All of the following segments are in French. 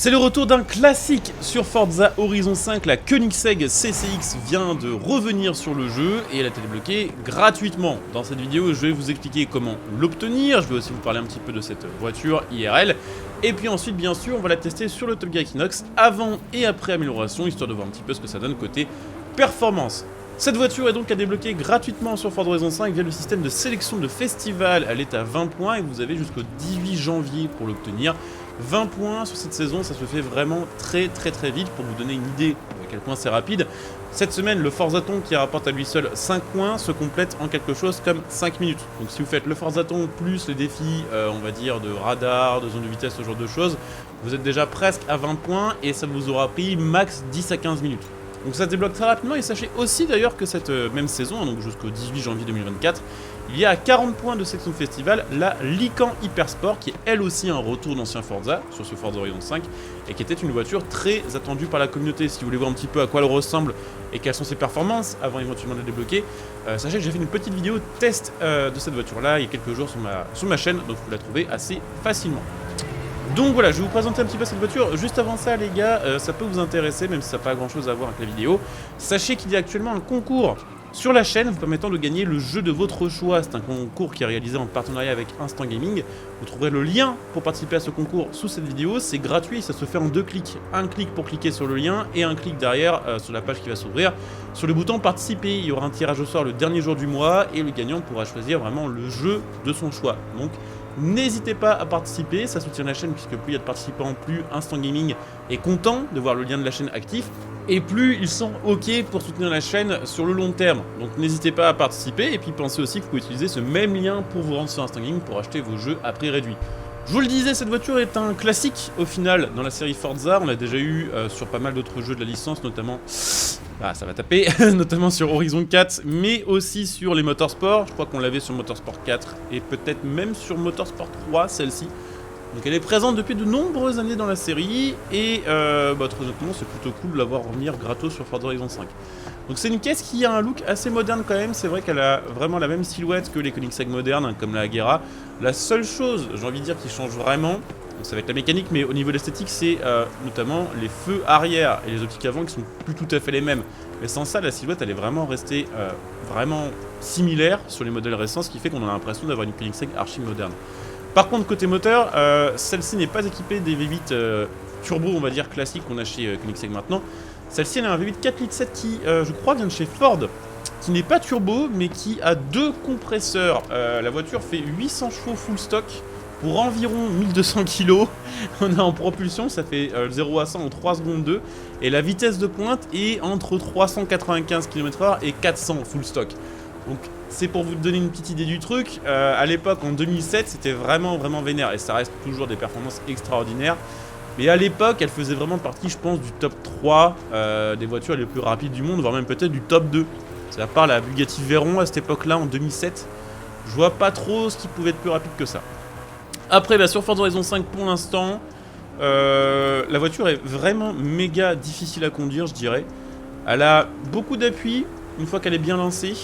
C'est le retour d'un classique sur Forza Horizon 5, la Koenigsegg CCX vient de revenir sur le jeu et elle a été débloquée gratuitement. Dans cette vidéo, je vais vous expliquer comment l'obtenir, je vais aussi vous parler un petit peu de cette voiture IRL, et puis ensuite, bien sûr, on va la tester sur le Top Gear Equinox avant et après amélioration, histoire de voir un petit peu ce que ça donne côté performance. Cette voiture est donc à débloquer gratuitement sur Forza Horizon 5 via le système de sélection de festival. Elle est à 20 points et vous avez jusqu'au 18 janvier pour l'obtenir. 20 points sur cette saison, ça se fait vraiment très vite. Pour vous donner une idée à quel point c'est rapide, cette semaine, le Forzathon qui rapporte à lui seul 5 points se complète en quelque chose comme 5 minutes. Donc si vous faites le Forzathon plus les défis, on va dire, de radar, de zone de vitesse, ce genre de choses, vous êtes déjà presque à 20 points et ça vous aura pris max 10 à 15 minutes. Donc ça se débloque très rapidement et sachez aussi d'ailleurs que cette même saison, donc jusqu'au 18 janvier 2024, il y a à 40 points de section de festival la Lycan Hypersport qui est elle aussi un retour d'ancien Forza sur ce Forza Horizon 5 et qui était une voiture très attendue par la communauté. Si vous voulez voir un petit peu à quoi elle ressemble et quelles sont ses performances avant éventuellement de la débloquer, sachez que j'ai fait une petite vidéo test de cette voiture là il y a quelques jours sur ma chaîne, donc vous la trouvez assez facilement. Donc voilà, je vais vous présenter un petit peu cette voiture. Juste avant ça les gars, ça peut vous intéresser, même si ça n'a pas grand chose à voir avec la vidéo. Sachez qu'il y a actuellement un concours sur la chaîne vous permettant de gagner le jeu de votre choix. C'est un concours qui est réalisé en partenariat avec Instant Gaming. Vous trouverez le lien pour participer à ce concours sous cette vidéo. C'est gratuit, ça se fait en 2 clics. Un clic pour cliquer sur le lien et un clic derrière sur la page qui va s'ouvrir. Sur le bouton participer, il y aura un tirage au sort le dernier jour du mois et le gagnant pourra choisir vraiment le jeu de son choix. Donc n'hésitez pas à participer, ça soutient la chaîne puisque plus il y a de participants, plus Instant Gaming est content de voir le lien de la chaîne actif et plus ils sont ok pour soutenir la chaîne sur le long terme. Donc n'hésitez pas à participer et puis pensez aussi que vous pouvez utiliser ce même lien pour vous rendre sur Instant Gaming pour acheter vos jeux à prix réduit. Je vous le disais, cette voiture est un classique au final dans la série Forza. On l'a déjà eu sur pas mal d'autres jeux de la licence, notamment... Ah, ça va taper, notamment sur Horizon 4, mais aussi sur les Motorsport. Je crois qu'on l'avait sur Motorsport 4 et peut-être même sur Motorsport 3, celle-ci. Donc elle est présente depuis de nombreuses années dans la série et très honnêtement c'est plutôt cool de la voir revenir gratos sur Forza Horizon 5. Donc c'est une caisse qui a un look assez moderne quand même, c'est vrai qu'elle a vraiment la même silhouette que les Koenigsegg modernes, hein, comme la Agera. La seule chose, j'ai envie de dire, qui change vraiment, ça va être la mécanique, mais au niveau de l'esthétique, c'est notamment les feux arrière et les optiques avant qui sont plus tout à fait les mêmes. Mais sans ça, la silhouette, elle est vraiment restée vraiment similaire sur les modèles récents, ce qui fait qu'on a l'impression d'avoir une Koenigsegg archi moderne. Par contre, côté moteur, celle-ci n'est pas équipée des V8 turbo, on va dire, classiques qu'on a chez Koenigsegg maintenant. Celle-ci, elle a un V8 4,7 litres qui, je crois, vient de chez Ford, qui n'est pas turbo, mais qui a 2 compresseurs. La voiture fait 800 chevaux full stock pour environ 1200 kg. On est en propulsion, ça fait 0 à 100 en 3 secondes 2. Et la vitesse de pointe est entre 395 km/h et 400 full stock. Donc c'est pour vous donner une petite idée du truc. À l'époque, en 2007, c'était vraiment vénère. Et ça reste toujours des performances extraordinaires. Mais à l'époque, elle faisait vraiment partie, je pense, du top 3 des voitures les plus rapides du monde, voire même peut-être du top 2. C'est à part la Bugatti Veyron à cette époque-là, en 2007. Je vois pas trop ce qui pouvait être plus rapide que ça. Après, sur Forza Horizon 5 pour l'instant, la voiture est vraiment méga difficile à conduire, je dirais. Elle a beaucoup d'appui une fois qu'elle est bien lancée.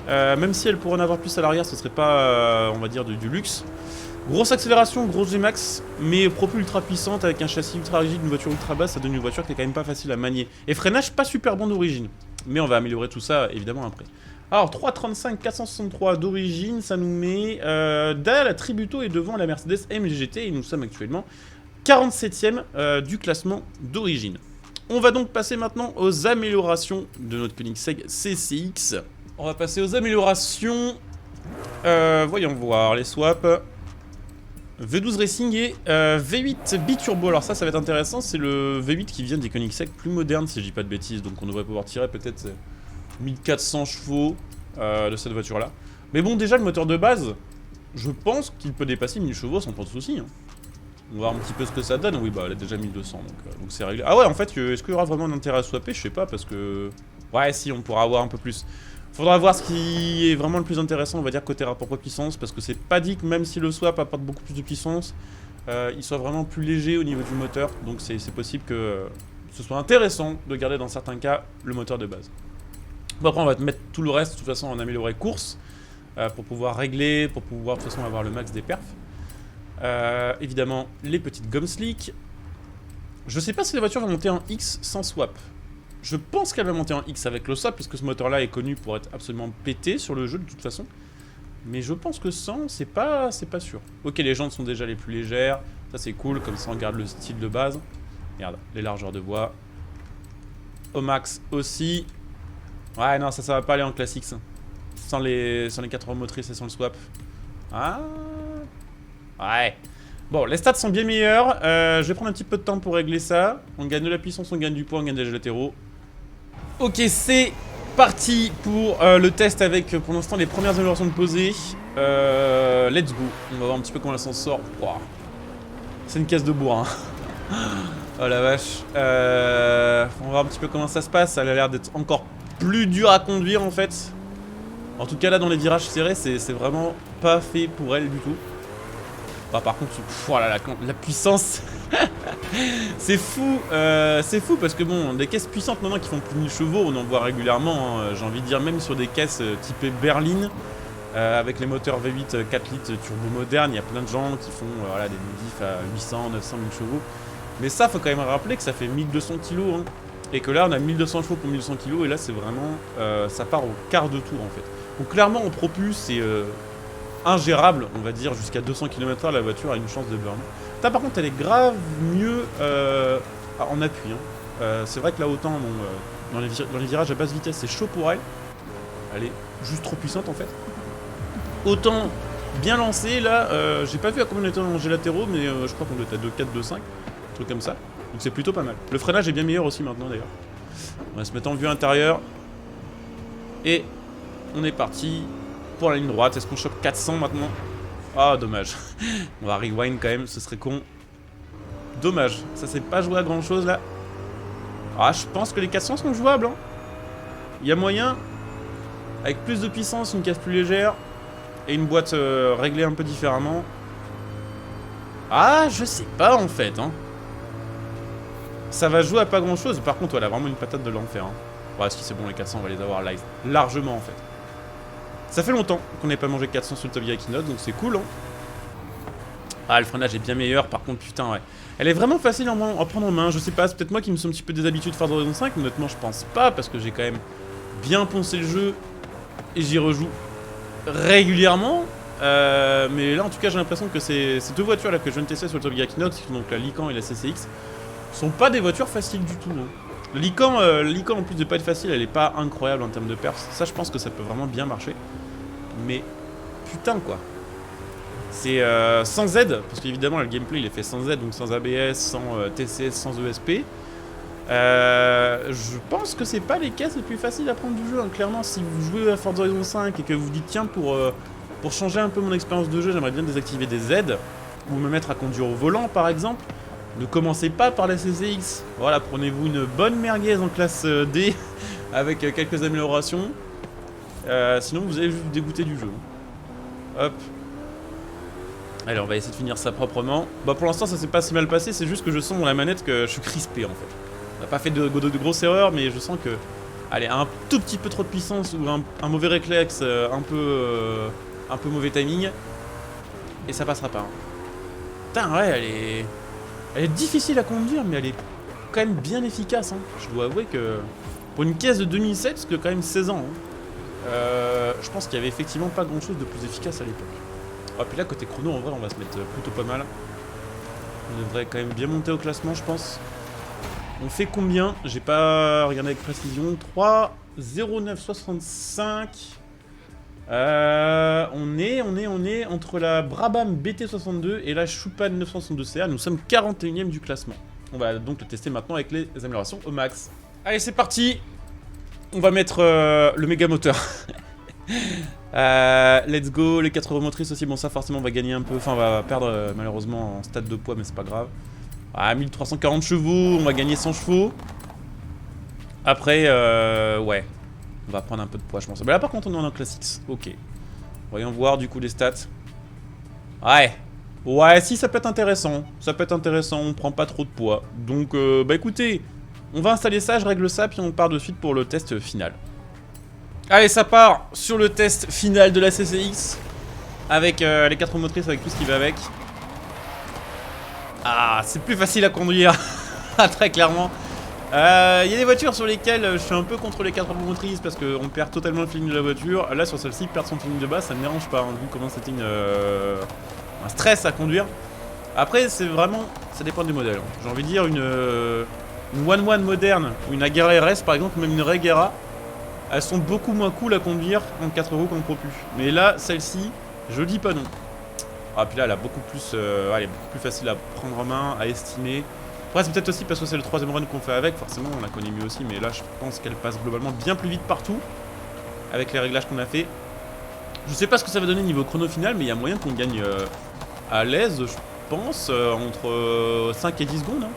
Même si elle pourrait en avoir plus à l'arrière, ce serait pas, on va dire, du luxe. Grosse accélération, grosse Gmax, mais propulsion ultra puissante avec un châssis ultra rigide, une voiture ultra basse, ça donne une voiture qui est quand même pas facile à manier. Et freinage pas super bon d'origine, mais on va améliorer tout ça évidemment après. Alors 335 463 d'origine, ça nous met derrière la Tributo et devant la Mercedes MGT et nous sommes actuellement 47e du classement d'origine. On va donc passer maintenant aux améliorations de notre Koenigsegg CCX. On va passer aux améliorations. Voyons voir les swaps. V12 Racing et V8 Biturbo. Alors ça va être intéressant, c'est le V8 qui vient des Koenigsegg plus modernes si je dis pas de bêtises. Donc on devrait pouvoir tirer peut-être 1400 chevaux de cette voiture là. Mais bon, déjà le moteur de base, je pense qu'il peut dépasser 1000 chevaux sans trop de soucis. Hein. On va voir un petit peu ce que ça donne. Oui, elle a déjà 1200 donc c'est réglé. Ah ouais, en fait, est-ce qu'il y aura vraiment un intérêt à swapper? Je sais pas parce que... Ouais, si, on pourra avoir un peu plus. Faudra voir ce qui est vraiment le plus intéressant, on va dire, côté rapport poids-puissance, parce que c'est pas dit que même si le swap apporte beaucoup plus de puissance, il soit vraiment plus léger au niveau du moteur, donc c'est possible que ce soit intéressant de garder dans certains cas le moteur de base. Bon, après on va mettre tout le reste de toute façon en amélioré course, pour pouvoir régler, pour pouvoir de toute façon avoir le max des perfs. Évidemment les petites gommes slick, Je sais pas si la voiture va monter en X sans swap. Je pense qu'elle va monter en X avec le swap, puisque ce moteur-là est connu pour être absolument pété sur le jeu de toute façon. Mais je pense que sans, c'est pas sûr. Ok, les jantes sont déjà les plus légères. Ça c'est cool, comme ça on garde le style de base. Regarde, les largeurs de bois. Au max aussi. Ouais, non, ça va pas aller en classique, ça. Sans les 4 roues motrices et sans le swap. Ah. Ouais. Bon, les stats sont bien meilleurs. Je vais prendre un petit peu de temps pour régler ça. On gagne de la puissance, on gagne du poids, on gagne des latéraux. Ok, c'est parti pour le test avec pour l'instant les premières améliorations de posée. Let's go. On va voir un petit peu comment elle s'en sort. Wow. C'est une caisse de bourrin. Oh la vache. On va voir un petit peu comment ça se passe. Elle a l'air d'être encore plus dur à conduire en fait. En tout cas là dans les virages serrés c'est vraiment pas fait pour elle du tout. Bah, par contre, voilà, la puissance. C'est fou parce que bon, des caisses puissantes maintenant qui font plus de 1000 chevaux, on en voit régulièrement, hein, j'ai envie de dire même sur des caisses typées berline, avec les moteurs V8 4 litres turbo modernes, il y a plein de gens qui font voilà, des modifs à 800, 900 000 chevaux. Mais ça, faut quand même rappeler que ça fait 1200 kg, hein, et que là on a 1200 chevaux pour 1200 kg, et là c'est vraiment, ça part au quart de tour en fait. Donc clairement en Pro Plus, c'est ingérable, on va dire, jusqu'à 200 km/h, la voiture a une chance de burn. Là par contre elle est grave mieux en appui, hein. C'est vrai que là autant bon, dans les virages à basse vitesse c'est chaud pour elle. Elle est juste trop puissante en fait. Autant bien lancée là, j'ai pas vu à combien on était en G latéraux, mais je crois qu'on était à 2,4, 2,5, un truc comme ça. Donc c'est plutôt pas mal. Le freinage est bien meilleur aussi maintenant d'ailleurs. On va se mettre en vue intérieure. Et on est parti pour la ligne droite. Est-ce qu'on chope 400 maintenant? Ah, dommage. On va rewind quand même, ce serait con. Dommage, ça s'est pas joué à grand chose là. Ah, je pense que les 400 sont jouables, hein. Il y a moyen, avec plus de puissance, une caisse plus légère et une boîte réglée un peu différemment. Ah, je sais pas en fait, hein. Ça va jouer à pas grand chose. Par contre, elle a vraiment une patate de l'enfer, hein. Ouais, si c'est bon, les 400, on va les avoir live. Largement en fait. Ça fait longtemps qu'on n'ait pas mangé 400 sur le Top Gear Equinox, donc c'est cool, hein. Ah, le freinage est bien meilleur, par contre, putain, ouais. Elle est vraiment facile à prendre en main, je sais pas, c'est peut-être moi qui me suis un petit peu déshabitué de Forza Horizon 5, mais honnêtement, je pense pas, parce que j'ai quand même bien poncé le jeu, et j'y rejoue régulièrement. Mais là, en tout cas, j'ai l'impression que ces deux voitures-là que je viens de tester sur le Top Gear Equinox, qui sont donc la Lycan et la CCX, sont pas des voitures faciles du tout, non. Lycan, en plus de pas être facile, elle est pas incroyable en termes de perf. Ça, je pense que ça peut vraiment bien marcher. Mais putain quoi. C'est sans Z, parce qu'évidemment le gameplay il est fait sans Z, donc sans ABS, sans TCS, sans ESP. Je pense que c'est pas les caisses les plus faciles à prendre du jeu, hein. Clairement, si vous jouez à Forza Horizon 5 et que vous dites tiens pour changer un peu mon expérience de jeu, j'aimerais bien désactiver des Z, ou me mettre à conduire au volant par exemple, ne commencez pas par la CCX. Voilà, prenez-vous une bonne merguez en classe D avec quelques améliorations. Sinon vous allez juste vous dégoûter du jeu. Hop. Allez, on va essayer de finir ça proprement. Bah pour l'instant ça s'est pas si mal passé, c'est juste que je sens dans la manette que je suis crispé en fait. On n'a pas fait de grosses erreurs, mais je sens que... Allez, un tout petit peu trop de puissance ou un mauvais réflexe, un peu mauvais timing. Et ça passera pas. Hein. Putain, ouais, elle est difficile à conduire, mais elle est quand même bien efficace. Hein. Je dois avouer que pour une caisse de 2007, parce que quand même 16 ans, hein, je pense qu'il y avait effectivement pas grand chose de plus efficace à l'époque. Ah, puis là, côté chrono, en vrai, on va se mettre plutôt pas mal. On devrait quand même bien monter au classement, je pense. On fait combien? J'ai pas regardé avec précision. 3,0965. On est entre la Brabham BT62 et la Schupan 962CA. Nous sommes 41e du classement. On va donc le tester maintenant avec les améliorations au max. Allez, c'est parti. On va mettre le méga moteur. Let's go. Les 4 roues motrices aussi. Bon, ça forcément on va gagner un peu. Enfin, on va perdre malheureusement en stade de poids, mais c'est pas grave. Ah, 1340 chevaux. On va gagner 100 chevaux. Après, ouais. On va prendre un peu de poids, je pense. Mais là, par contre, on est en classique. Ok. Voyons voir, du coup, les stats. Ouais. Ouais, si, ça peut être intéressant. Ça peut être intéressant. On prend pas trop de poids. Donc, bah écoutez, on va installer ça, je règle ça, puis on part de suite pour le test final. Allez, ça part sur le test final de la CCX. Avec les 4 roues motrices, avec tout ce qui va avec. Ah, c'est plus facile à conduire. Très clairement. Il y a des voitures sur lesquelles je suis un peu contre les 4 roues motrices parce qu'on perd totalement le feeling de la voiture. Là, sur celle-ci, perdre son feeling de base, ça me dérange pas, hein, vu comment c'était un stress à conduire. Après, c'est vraiment... ça dépend du modèle. J'ai envie de dire une One moderne, ou une Agera RS par exemple, même une Regera, elles sont beaucoup moins cool à conduire en 4 roues qu'en Pro Plus. Mais là, celle-ci, je dis pas non. Ah, puis là, elle est beaucoup plus facile à prendre en main, à estimer. Après, c'est peut-être aussi parce que c'est le 3ème run qu'on fait avec, forcément, on la connaît mieux aussi, mais là, je pense qu'elle passe globalement bien plus vite partout, avec les réglages qu'on a fait. Je sais pas ce que ça va donner niveau chrono final, mais il y a moyen qu'on gagne à l'aise, je pense, entre 5 et 10 secondes. Hein.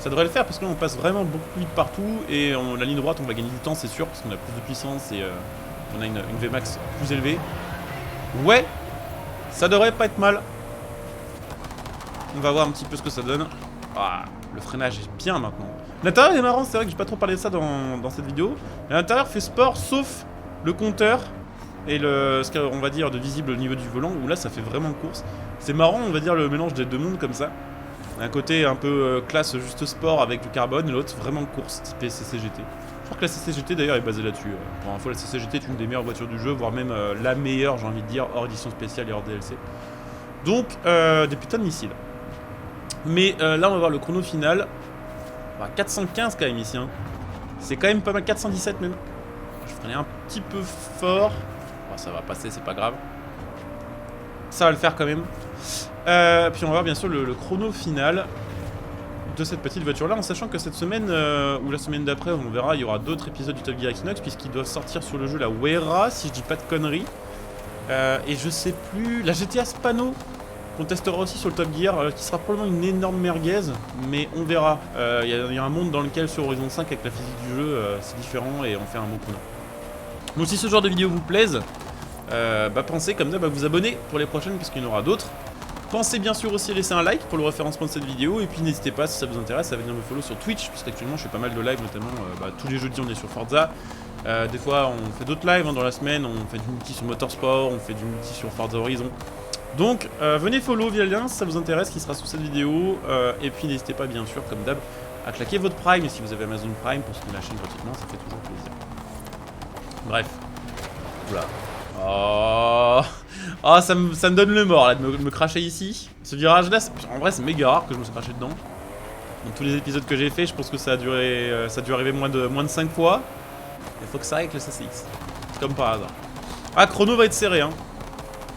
Ça devrait le faire, parce que là, on passe vraiment beaucoup plus vite partout, et la ligne droite, on va gagner du temps, c'est sûr, parce qu'on a plus de puissance, et on a une Vmax plus élevée. Ouais, ça devrait pas être mal. On va voir un petit peu ce que ça donne. Ah, le freinage est bien maintenant. L'intérieur est marrant, c'est vrai que j'ai pas trop parlé de ça dans cette vidéo. L'intérieur fait sport, sauf le compteur et ce qu'on va dire de visible au niveau du volant, où là ça fait vraiment course. C'est marrant, on va dire, le mélange des deux mondes comme ça. Un côté un peu classe juste sport avec du carbone, et l'autre vraiment course, typé CCGT. Je crois que la CCGT d'ailleurs est basée là-dessus. Pour info, la CCGT est une des meilleures voitures du jeu, voire même la meilleure, j'ai envie de dire, hors édition spéciale et hors DLC. Donc, des putains de missiles. Mais là, on va voir le chrono final. 415 quand même ici. Hein. C'est quand même pas mal, 417 même. Je freinais un petit peu fort. Bon, ça va passer, c'est pas grave. Ça va le faire quand même. Puis on va voir bien sûr le chrono final de cette petite voiture là, en sachant que cette semaine ou la semaine d'après, on verra, il y aura d'autres épisodes du Top Gear Equinox, puisqu'ils doivent sortir sur le jeu la Wera, si je dis pas de conneries. Et je sais plus, la GTA Spano qu'on testera aussi sur le Top Gear, qui sera probablement une énorme merguez, mais on verra. Il y a un monde dans lequel sur Horizon 5 avec la physique du jeu, c'est différent et on fait un bon chrono. Donc si ce genre de vidéo vous plaise, pensez comme ça vous abonner pour les prochaines, puisqu'il y en aura d'autres. Pensez bien sûr aussi à laisser un like pour le référencement de cette vidéo, et puis n'hésitez pas, si ça vous intéresse, à venir me follow sur Twitch, puisqu'actuellement je fais pas mal de lives, notamment tous les jeudis on est sur Forza. Des fois on fait d'autres lives dans la semaine, on fait du multi sur Motorsport, on fait du multi sur Forza Horizon. Donc venez follow via le lien si ça vous intéresse, qui sera sous cette vidéo, et puis n'hésitez pas bien sûr, comme d'hab, à claquer votre Prime, et si vous avez Amazon Prime, pour soutenir la chaîne gratuitement, ça fait toujours plaisir. Bref. Oula. Oh, ça me donne le mort là de me cracher ici. Ce virage là, en vrai c'est méga rare que je me sois craché dedans. Dans tous les épisodes que j'ai fait, je pense que ça a dû arriver moins de 5 fois. Il faut que ça aille avec le CCX. Comme par hasard. Ah, chrono va être serré hein.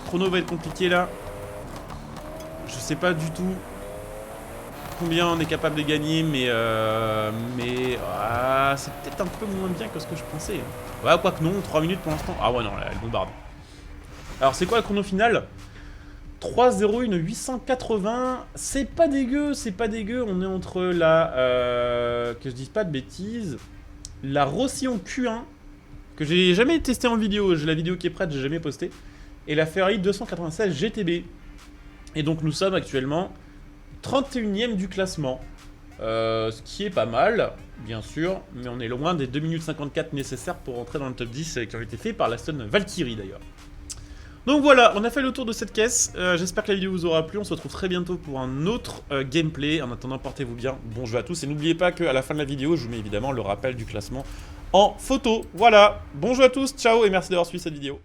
Chrono va être compliqué là. Je sais pas du tout combien on est capable de gagner, mais c'est peut-être un peu moins bien que ce que je pensais. Ouais, quoique non, 3 minutes pour l'instant. Ah ouais, non, elle bombarde. Alors, c'est quoi le chrono final? 3-0-1 880. C'est pas dégueu, c'est pas dégueu. On est entre la... que je dise pas de bêtises. La Rossillon Q1, que j'ai jamais testé en vidéo. J'ai la vidéo qui est prête, j'ai jamais posté. Et la Ferrari 296 GTB. Et donc, nous sommes actuellement 31ème du classement. Ce qui est pas mal, bien sûr, mais on est loin des 2 minutes 54 nécessaires pour rentrer dans le top 10, qui ont été fait par l'Aston Valkyrie d'ailleurs. Donc voilà, on a fait le tour de cette caisse, j'espère que la vidéo vous aura plu, on se retrouve très bientôt pour un autre gameplay. En attendant, portez-vous bien, bon jeu à tous, et n'oubliez pas qu'à la fin de la vidéo, je vous mets évidemment le rappel du classement en photo. Voilà, bon jeu à tous, ciao et merci d'avoir suivi cette vidéo.